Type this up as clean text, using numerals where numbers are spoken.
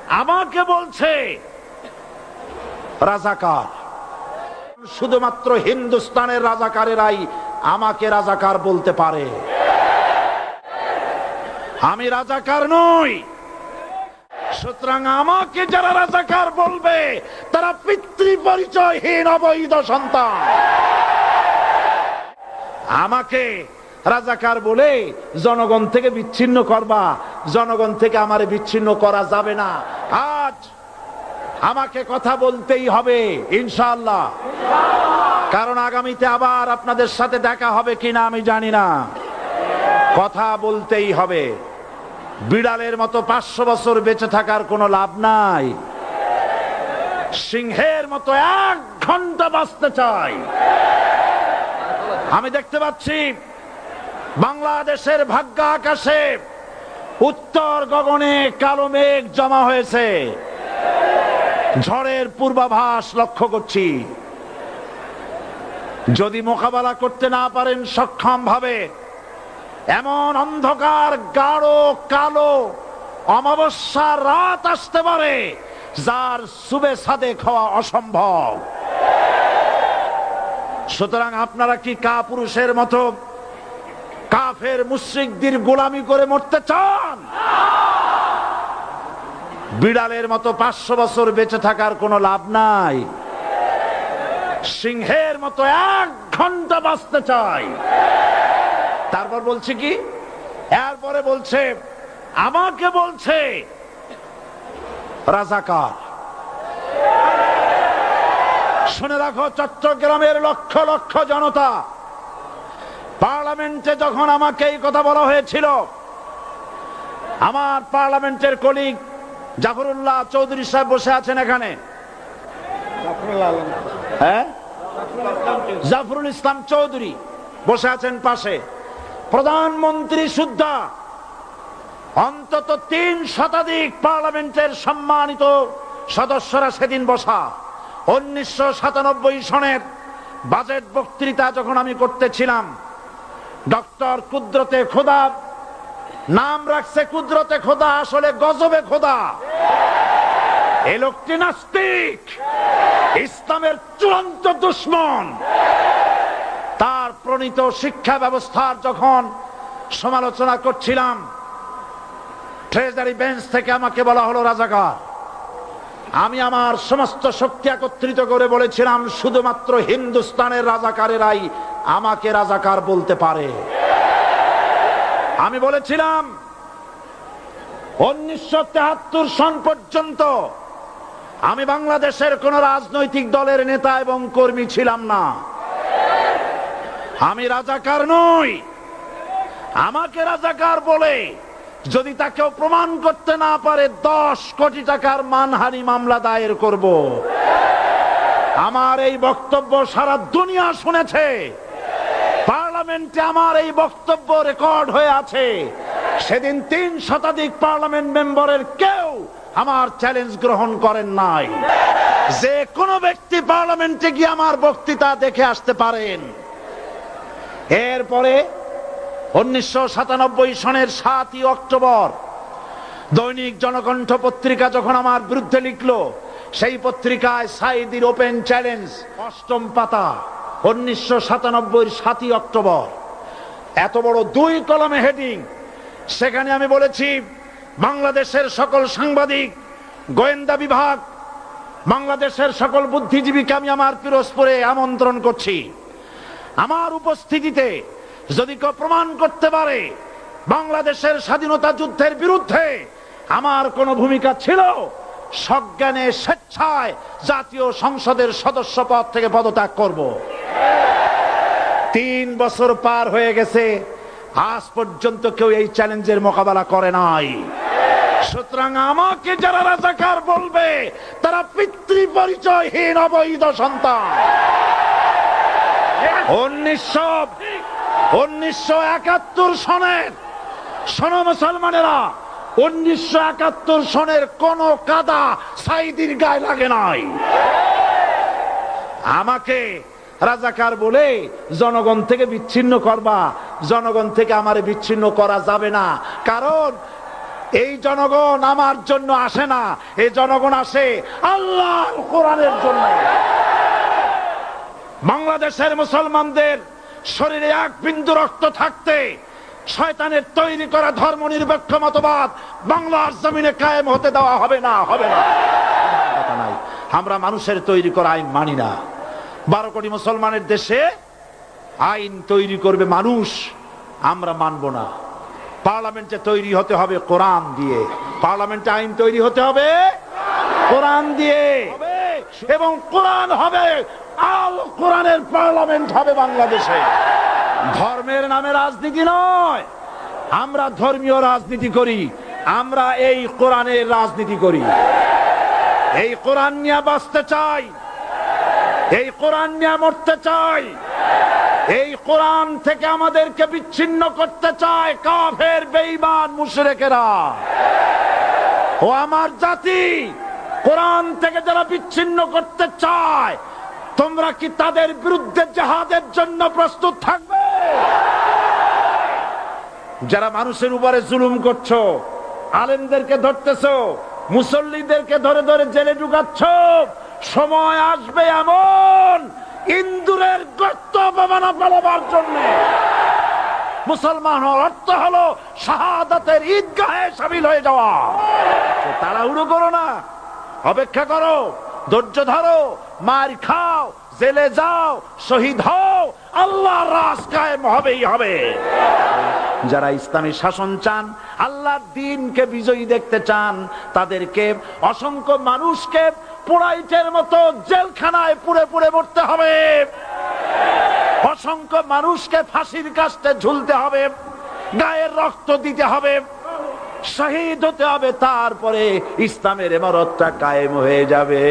আমাকে বলছে রাজাকার। শুধুমাত্র হিন্দুস্তানের রাজাকারেরাই আমাকে রাজাকার বলতে পারে। আমি রাজাকার নই। সুতরাং আমাকে যারা রাজাকার বলবে তারা পিতৃ পরিচয়হীন অবৈধ সন্তান। আমাকে রাজাকার বলে জনগণ থেকে বিচ্ছিন্ন করবা, জনগণ থেকে আমারে বিচ্ছিন্ন করা যাবে না। আজ আমাকে কথা বলতেই হবে ইনশাআল্লাহ, কারণ আগামীতে আবার আপনাদের সাথে দেখা হবে কিনা আমি জানি না। কথা বলতেই হবে। বিড়ালের মতো 500 বছর বেঁচে থাকার কোনো লাভ নাই। সিংহের মতো 1 ঘন্টা বাঁচতে চাই। আমি দেখতে পাচ্ছি বাংলাদেশের ভাগ্য আকাশে উত্তর গগনে কালো মেঘ জমা হয়েছে। ঝড়ের পূর্বাভাস লক্ষ্য করছি। যদি মোকাবেলা করতে না পারেন সক্ষম ভাবে, এমন অন্ধকার গাঢ় কালো অমাবস্যার রাত আসতে পারে যার সুবে সাদেক হওয়া অসম্ভব। সুতরাং আপনারা কি কাপুরুষের মতো কাফের মুশরিকদের গোলামি করে মরতে চান? বিড়ালের মতো 500 বছর বেঁচে থাকার কোনো লাভ নাই। সিংহের মতো 1 ঘন্টা বাঁচতে চাই। তারপর বলছে কি, এরপরে বলছে আমাকে বলছে রাজাকার। শুনে রাখো চট্টগ্রামের লক্ষ লক্ষ জনতা, পার্লামেন্টে যখন আমাকে এই কথা বলা হয়েছিল, আমার পার্লামেন্টের কলিগ জাফরুল্লাহ চৌধুরী সাহেব বসে আছেন এখানে। হ্যাঁ, জাফরুল ইসলাম চৌধুরী বসে আছেন পাশে। প্রধানমন্ত্রী সুদ্ধা, অন্তত 3 শতাধিক পার্লামেন্টের সম্মানিত সদস্যরা সেদিন বসা। 1997 সনের বাজেট বক্তৃতা যখন আমি করতেছিলাম, ডক্টর কুদরতে খোদা, নাম রাখছে কুদরতে খোদা, আসলে গজবে খোদা। এই লোকটি নাস্তিক, ইসলামের চূড়ান্ত দুশমন। তার প্রণীত শিক্ষা ব্যবস্থার যখন সমালোচনা করছিলাম, ট্রেজারি বেঞ্চ থেকে আমাকে বলা হলো রাজাকার। আমি আমার সমস্ত শক্তি একত্রিত করে বলেছিলাম শুধুমাত্র হিন্দুস্তানের রাজাকারেরাই আমাকে রাজাকার বলতে পারে। আমি বলেছিলাম 1973 সন পর্যন্ত আমি বাংলাদেশের কোন রাজনৈতিক দলের নেতা এবং কর্মী ছিলাম না। আমি রাজাকার নই। আমাকে রাজাকার বলে যদি তাকেও প্রমাণ করতে না পারে 10 কোটি টাকার মানহানি মামলা দায়ের করব। আমার এই বক্তব্য সারা দুনিয়া শুনেছে। পার্লামেন্টে আমার এই বক্তব্য রেকর্ড হয়ে আছে। সেদিন 3 শতাধিক পার্লামেন্ট মেম্বারের কেউ আমার চ্যালেঞ্জ গ্রহণ করেন নাই। যে কোনো ব্যক্তি পার্লামেন্টে গিয়ে আমার বক্তৃতা দেখে আসতে পারেন। এরপরে 1997 সনের 7ই অক্টোবর দৈনিক জনকণ্ঠ পত্রিকা যখন আমার বিরুদ্ধে লিখলো, সেই পত্রিকায় সাইদির ওপেন চ্যালেঞ্জ 8ম পাতা, 1997 7ই অক্টোবর, এত বড় 2 কলমে হেডিং। সেখানে আমি বলেছি বাংলাদেশের সকল সাংবাদিক, গোয়েন্দা বিভাগ, বাংলাদেশের সকল বুদ্ধিজীবীকে আমি আমার পিরোজপুরে আমন্ত্রণ করছি। আমার উপস্থিতিতে যদি কেউ প্রমাণ করতে পারে বাংলাদেশের স্বাধীনতা যুদ্ধের বিরুদ্ধে আমার কোনো ভূমিকা ছিল, সজ্ঞানে স্বেচ্ছায় জাতীয় সংসদের সদস্য পদ থেকে পদত্যাগ করব। 3 বছর পার হয়ে গেছে, আজ পর্যন্ত কেউ এই চ্যালেঞ্জের মোকাবেলা করে নাই। সুতরাং আমাকে যারা রাজাকার বলবে তারা পিতৃ পরিচয়হীন অবৈধ সন্তান। 1971 সনের, শোনো মুসলমানেরা, 1971 সনের কোন কাদা সাইদির গায়ে লাগে নাই। আমাকে রাজাকার বলে জনগণ থেকে বিচ্ছিন্ন করবা, জনগণ থেকে আমারে বিচ্ছিন্ন করা যাবে না। কারণ এই জনগণ আমার জন্য আসে না, এই জনগণ আসে আল্লাহর কোরআনের জন্য। বাংলাদেশের মুসলমানদের শরীরে এক বিন্দু রক্ত থাকতে শয়তানের তৈরি করা ধর্মনিরপেক্ষ মতবাদ বাংলার জমিনে কায়েম হতে দেওয়া হবে না, হবে না। আমরা মানুষের তৈরি করা আইন মানি না। 12 কোটি মুসলমানের দেশে আইন তৈরি করবে মানুষ, আমরা মানব না। পার্লামেন্টে তৈরি হতে হবে কোরআন দিয়ে, পার্লামেন্টে আইন তৈরি হতে হবে কোরআন দিয়ে, এবং কোরআন হবে আল কোরআনের পার্লামেন্ট হবে বাংলাদেশে। ধর্মের নামে রাজনীতি নয়, আমরা ধর্মীয় রাজনীতি করি, আমরা এই কোরআনের রাজনীতি করি। এই কোরআন নিয়ে বাঁচতে চাই, এই কোরআন নিয়ে মরতে চাই। এই কোরআন থেকে আমাদেরকে বিচ্ছিন্ন করতে চায় কাফের বেঈমান মুশরিকেরা। ও আমার জাতি, কোরআন থেকে যারা বিচ্ছিন্ন করতে চায়, তোমরা কি তাদের বিরুদ্ধে জিহাদের জন্য প্রস্তুত থাকবে? যারা মানুষের উপরে জুলুম করছো, আলেমদেরকে ধরতেছো, মুসল্লিদেরকে ধরে ধরে জেলে ঢুকাচ্ছ, সময় আসবে এমন ইন্দুরের গর্ত অপমানা পালাবার জন্য। মুসলমান হওয়ার অর্থ হলো শাহাদাতের ঈদগাহে শামিল হয়ে যাওয়া। তাড়াহুড়ো করো না, অপেক্ষা করো, ধৈর্য ধরো, মার খাও, জেলে যাও, শহীদ হও, আল্লাহর রাজ কায়েম হবেই হবে। যারা ইসলামী শাসন চান, আল্লাহর দ্বীনকে বিজয়ী দেখতে চান, তাদেরকে অসংখ্য মানুষকে পোড়াইটের মতো জেলখানায় পুড়ে পুড়ে মরতে হবে, অসংখ্য মানুষকে ফাঁসির কাস্টে ঝুলতে হবে, গায়ের রক্ত দিতে হবে, শহীদ হতে হবে, তারপরে ইসলামের ইমারতটা কায়েম হয়ে যাবে।